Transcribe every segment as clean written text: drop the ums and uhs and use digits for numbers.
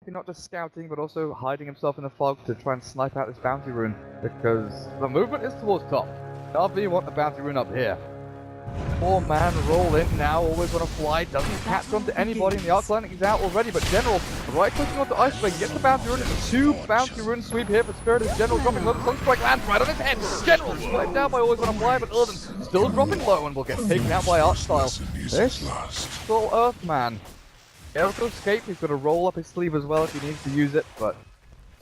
Sonneiko not just scouting, but also hiding himself in the fog to try and snipe out this bounty rune, because the movement is towards top. NaVi want the bounty rune up here. 4-man roll in now, always on a fly, doesn't catch onto anybody, and the arc landing is out already, but General right clicking onto Iceberg, gets the bounty rune. It's a 2 bounty rune sweep here for Spirit as General dropping low. The Sunstrike lands right on his head. General swiped out by always on a fly, but Illidan still dropping low and will get taken out by Artstyle. This full Earthman. Able to escape, he's got to roll up his sleeve as well if he needs to use it, but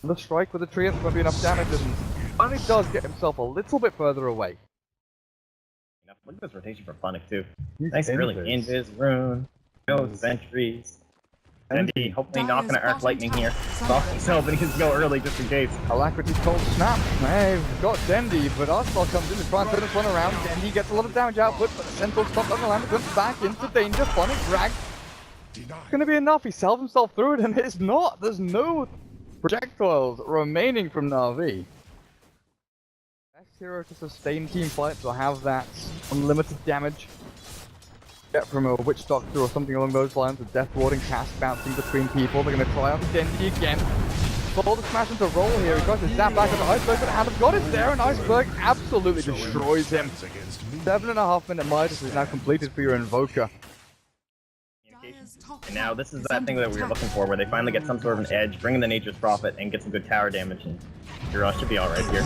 the strike with the tree isn't going to be enough damage, and finally does get himself a little bit further away. Look at this rotation for Funnik too. Nice early invis, rune, no sentries. Dendi hopefully not going to arc lightning here. So, but he needs to go early just in case. Alacrity's cold snap. They've got Dendi, but Artstyle comes in to try and turn this one around. Dendi gets a lot of damage output, but the Sentinel stop on the land, comes back into danger. Funnik dragged. It's going to be enough. He sells himself through it, and it's not. There's no projectiles remaining from NaVi. Best hero to sustain team fights or have that unlimited damage. Get from a Witch Doctor or something along those lines, with Death Warding cast bouncing between people. They're going to try on Dendi again. Full to smash into roll here. He tries to snap back on the Iceberg, but Hand of God is there, and Iceberg absolutely destroys him. 7.5 minute Midas is now completed for your Invoker. And now this is that thing that we were looking for, where they finally get some sort of an edge, bring in the Nature's Prophet, and get some good tower damage, and Jura should be alright here.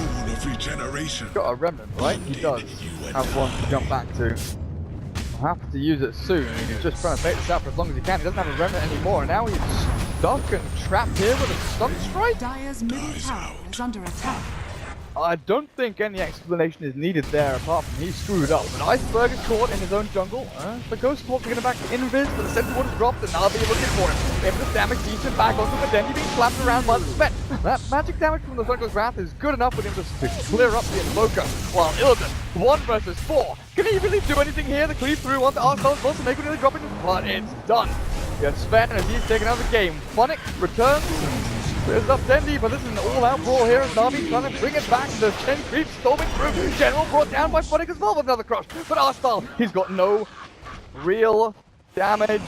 Got a remnant, right? He does have one to jump back to. He'll have to use it soon. He's just trying to bait this out for as long as he can. He doesn't have a remnant anymore, and now he's stuck and trapped here with a Sunstrike. Dire's middle tower is under attack. I don't think any explanation is needed there, apart from he screwed up. But Iceberg is caught in his own jungle. The Ghost Walk taking him back to Invis, but the Sentinel One is dropped, and NaVi looking for him. Able to damage decent back onto the Dendi, being slapped around by the Spet. That magic damage from the Sonneiko's Wrath is good enough for him to clear up the Invoker. While Illidan, 1 versus 4. Can he really do anything here? The cleave through onto Artstyle as well, so Sonneiko nearly dropping, but it's done. Yes, Sven, as he's taken out the game. Funnik returns. There's up Dendi, but this is an all-out brawl here as NaVi trying to bring it back. The 10 creeps storming through. General brought down by Funnik as well with another crush. But Artstyle, he's got no real damage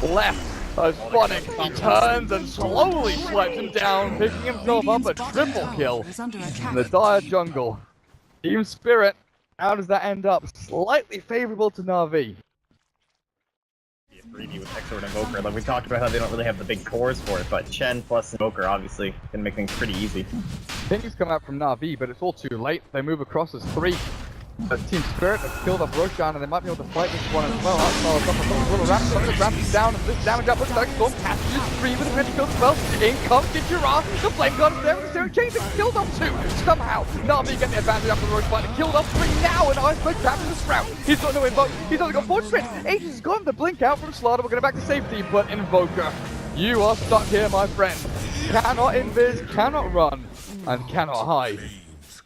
left. As Funnik turns and slowly swipes him down, picking himself up a triple kill in the dire jungle. Team Spirit, how does that end up? Slightly favorable to NaVi. Preview with Exort and Invoker. Like we talked about how they don't really have the big cores for it, but Chen plus Invoker obviously can make things pretty easy. Things come out from NaVi, but it's all too late. They move across as 3. Team Spirit have killed off Roshan, and they might be able to fight this one as well. Artstyle is up on the little ramp, some of the ramp is down, and this damage output like Storm catches 3 with a crit kills as well. In comes Vincere, the Flame God is there with the Searing Chains, and killed off 2. Somehow, NaVi getting the advantage after the Roshan, and killed off 3 now, and Iceberg traps the Sprout. He's got no Invoke, he's only got 4 strength. Aegis has gone to blink out from Slaughter, we're going back to safety, but Invoker, you are stuck here, my friend. Cannot invis, cannot run, and cannot hide.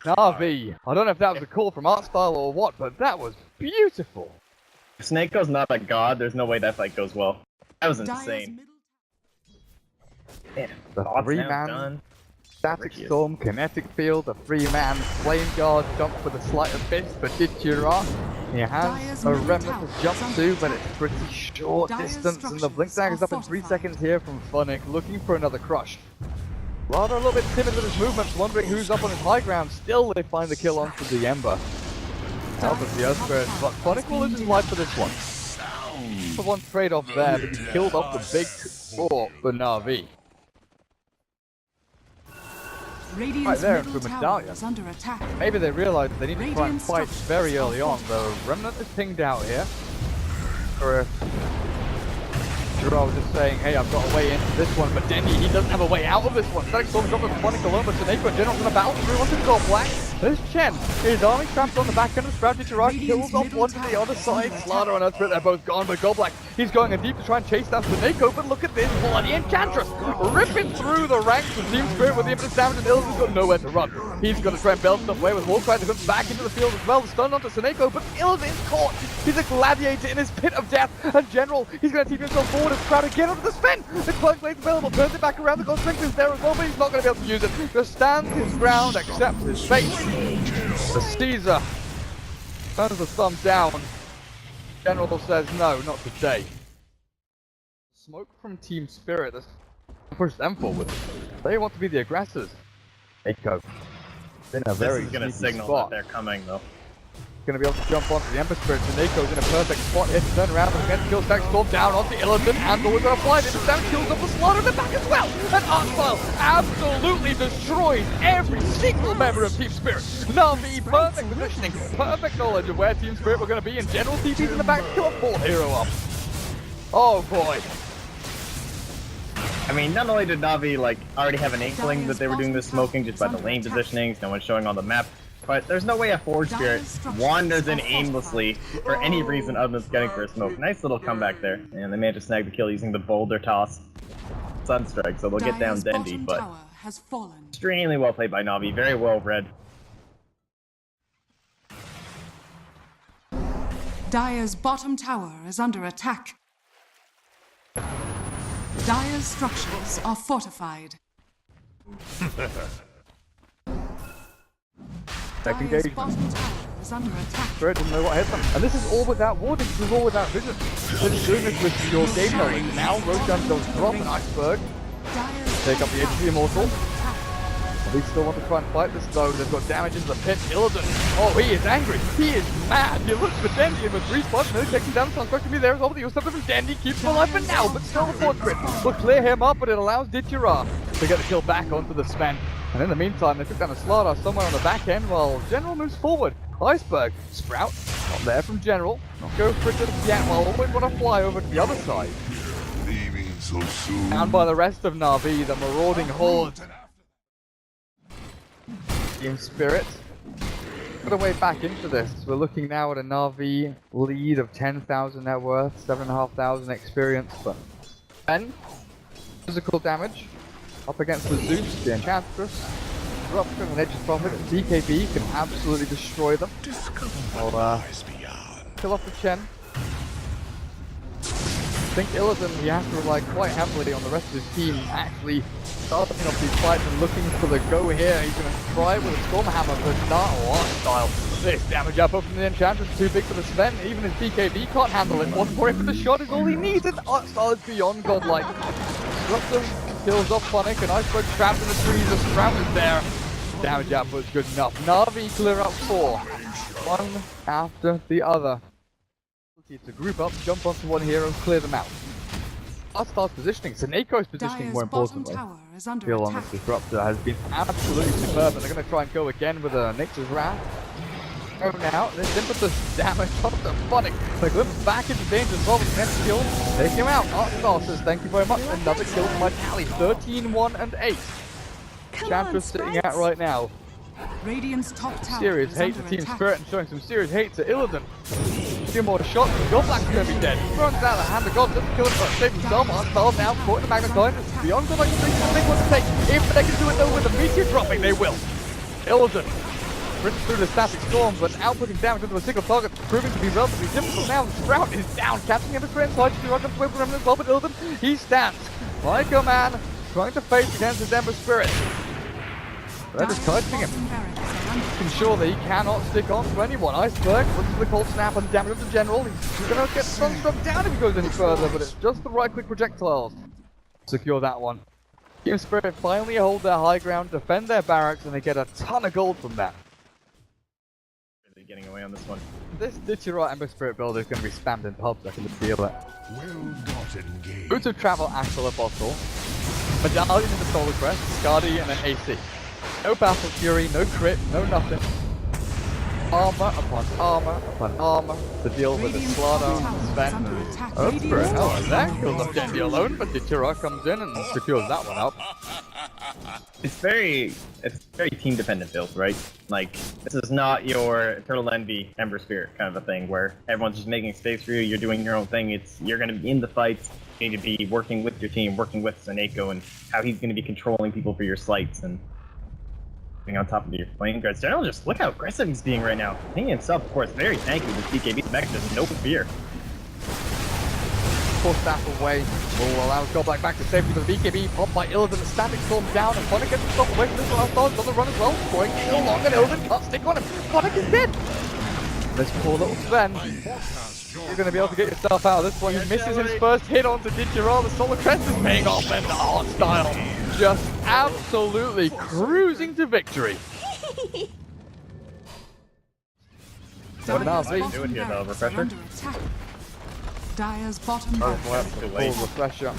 NaVi, I don't know if that was a call from Artstyle or what, but that was beautiful. If Sonneiko's not a god, there's no way that fight goes well. That was insane. Man, the 3-man static storm, kinetic field, the 3-man flame guard jump with a sleight of fist for Vincere. He has a remnant to jump to, but it's pretty short distance, and the blink dagger is up in 3 seconds here from Funnik, looking for another crush. Rather a little bit timid with his movements, wondering who's up on his high ground. Still, they find the kill onto the Ember. Help of the Earth Spirit, but Funnik will lose his life for this one. For one trade-off there, but he killed off the big 4 for NaVi. Right there for Medallion. Maybe they realize they need to try and fight very early on. The Remnant is pinged out here. Or if Jura was just saying, hey, I've got a way into this one, but Dendi, he doesn't have a way out of this one. Static Storm dropped with Funnik alone, but Sonneiko and General's in a battle through onto the Gold Black. There's Chen. His army trapped on the back end of Sprout. Vincere kills off one to the other side. Slaughter and Earthspirit, they're both gone, but Gold Black, he's going in deep to try and chase down Sonneiko, but look at this bloody Enchantress ripping through the ranks of Team Spirit with the infinite damage, and Illidan's got nowhere to run. He's going to try and belt stuff away with Warcry to come back into the field as well. The stun onto Sonneiko, but Illidan is caught. He's a gladiator in his pit of death. And General, he's going to keep himself forward and Sprout again onto the spin. The Cloak Blade's available, turns it back around. The Gold Strength is there as well, but he's not going to be able to use it. Just stands his ground, accepts his fate. The Caesar turns the thumb down. General says no, not today. Smoke from Team Spirit. There's push them forward. They want to be the aggressors. Echo. In a very This is gonna signal spot. that they're coming though. Gonna be able to jump onto the Ember Spirit. Sonneiko's in a perfect spot here to turn around and get the kill stack storm down onto Illidan, and we're gonna fly into 7 kills of the slaughter in the back as well. And Artstyle absolutely destroys every single member of Team Spirit. NaVi, perfect positioning, perfect knowledge of where Team Spirit were gonna be, and General TP's in the back to kill a full hero up. Oh boy. I mean, not only did NaVi like already have an inkling that they were doing this smoking just by the lane positionings, no one's showing on the map, but there's no way a Forge Spirit wanders in aimlessly for any reason other than getting for a smoke. Nice little comeback there, and they managed to snag the kill using the boulder toss Sunstrike, so they'll get down Dendi, but extremely well played by NaVi, very well read. Dire's bottom tower is under attack. Dire's structures are fortified. Second Dire's engagement. bottom tower is under attack. Spirit didn't know what hit them. And this is all without warding, this is all without vision. This doing this with your game knowledge. Now Roshan does drop an iceberg. Take up the HP Immortal. They still want to try and fight this though. They've got damage into the pit. Illidan. Oh, he is angry. He is mad. He looks for Dendi with 3 spots. And he's taking down the Sunstrike to be there as well. But he was something from Dendi. Keeps him alive for now. But still the Forge Grid will clear him up. But it allows Vincere to get the kill back onto the Sven. And in the meantime, they took down a Slaughter somewhere on the back end while General moves forward. Iceberg. Sprout. Not there from General. Not go for it just yet. Well, always want to fly over to the other side. Leaving so soon. Down by the rest of NaVi, the marauding horde. Team Spirit. Got a way back into this. We're looking now at a NaVi lead of 10,000 net worth, 7,500 experience, but 10 physical damage up against the Zeus, the Enchantress. Disruption and Nature's Prophet. DKB can absolutely destroy them. I'll kill off the Chen. I think Illidan, he has to rely quite heavily on the rest of his team actually starting off these fights and looking for the go here. He's going to try with a Storm Hammer for Artstyle. This damage up from the Enchantress is too big for the Sven. Even his DKB can't handle it. 1 for it, but the shot is all he needs, and Artstyle is beyond godlike. Disruption kills off Funnik, and Iceberg trapped in the trees. The Sprout is there. Damage output is good enough. NaVi clear up 4. One after the other. To group up, jump onto one hero, clear them out. Artstyle's positioning, Sonneiko's positioning more importantly. Feel on this disruptor has been absolutely superb, and they're going to try and go again with a Nix's Wrath. Go now, this impetus damage onto Funnik. They glimpse back into danger as well with the next kill. Take him out. Artstyle says thank you very much. Another kill from my tally. 13, 1, and 8. Enchantress sitting out right now. Radiant's top tower Serious hate to Team Spirit and showing some serious hate to Illidan. A few more shots and Godblack's going to be dead. Runs out of the hand of God, doesn't kill him, but saves himself. Artstyle now caught in the magnetite. Beyond Godlike, they want to take. If they can do it though with the meteor dropping, they will. Illidan rips through the static storm, but outputting damage into a single target, proving to be relatively difficult now. Sprout is down, catching him between side. She's running away from him as well, but Illidan, he stands like a man trying to face against his Ember Spirit. They're just touching him. Ensure that he cannot stick on to anyone. Iceberg looks for the cold snap and damage of the General. He's going to get Sunstruck down if he goes any further, but it's just the right quick projectiles. Secure that one. Team Spirit finally hold their high ground, defend their barracks, and they get a ton of gold from that. Really getting away on this one. This Vincere Ember Spirit build is going to be spammed in pubs, I can just feel it. Well done, game. Boots of Travel, Axel, Apostle. Medallion in the Solar Crest, Scardy, and an AC. No Battle Fury, no crit, no nothing. Armor upon armor upon armor to deal with the Slaughter, Sven, and Spirit. Oh, that kills off Dendi alone, but Vincere comes in and secures that one up. It's very team dependent build, right? Like, this is not your Eternal Envy Ember Spirit kind of a thing where everyone's just making space for you, you're doing your own thing. It's you're going to be in the fights, you need to be working with your team, working with Sonneiko, and how he's going to be controlling people for your slights and being on top of your playing guards. General, just look how aggressive he's being right now. He himself, of course, very tanky with DKB mech, just no fear. Force staff away will allow Godblack back to safety for the BKB. Popped by Illidan, the static storm down, and Funnik gets himself away from this one. Artstyle's on the run as well, scoring kill long, and Illidan can't stick on him. Funnik is dead! This poor little Sven. You're going to be able to get yourself out of this one. He misses his first hit onto Vincere. The Solar Crest is paying off, and Artstyle just absolutely cruising to victory. What NaVi doing here though, refresher? Dire's bottom barracks. Full refresher.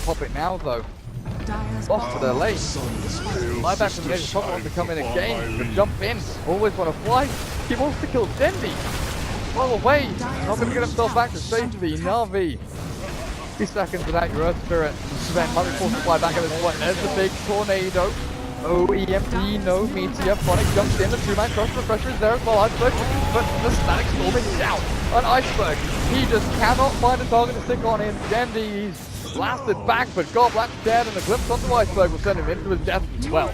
Pop it now though. Dire's Lost to their lane. Fly back from the edge, probably wants to come in again. But jump in. Always want to fly. He wants to kill Dendi. Well away. Not going to get himself back to safety. NaVi. 3 seconds without your Earth Spirit. Sven might be forced to fly back at this point. There's the big tornado. Oh, EMP, no Meteor. Funnik jumps in. The 2-man cross refresher is there as well. Iceberg, but the static storm is down. An Iceberg. He just cannot find a target to stick on him. Dendi, he's blasted back, but Goblack's dead, and a glimpse onto Iceberg will send him into his death as well.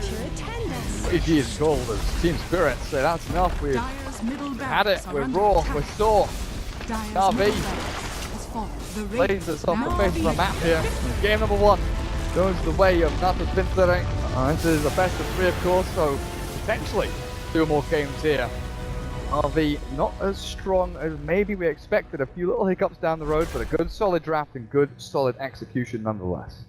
He is gold as Team Spirit, so that's enough. We've had it. We're raw. We're sore. NaVi plays itself the face of the map here. Game number 1 goes the way of Natus Vincere. This is the best of 3, of course, so potentially 2 more games here. NaVi not as strong as maybe we expected. A few little hiccups down the road, but a good solid draft and good solid execution nonetheless.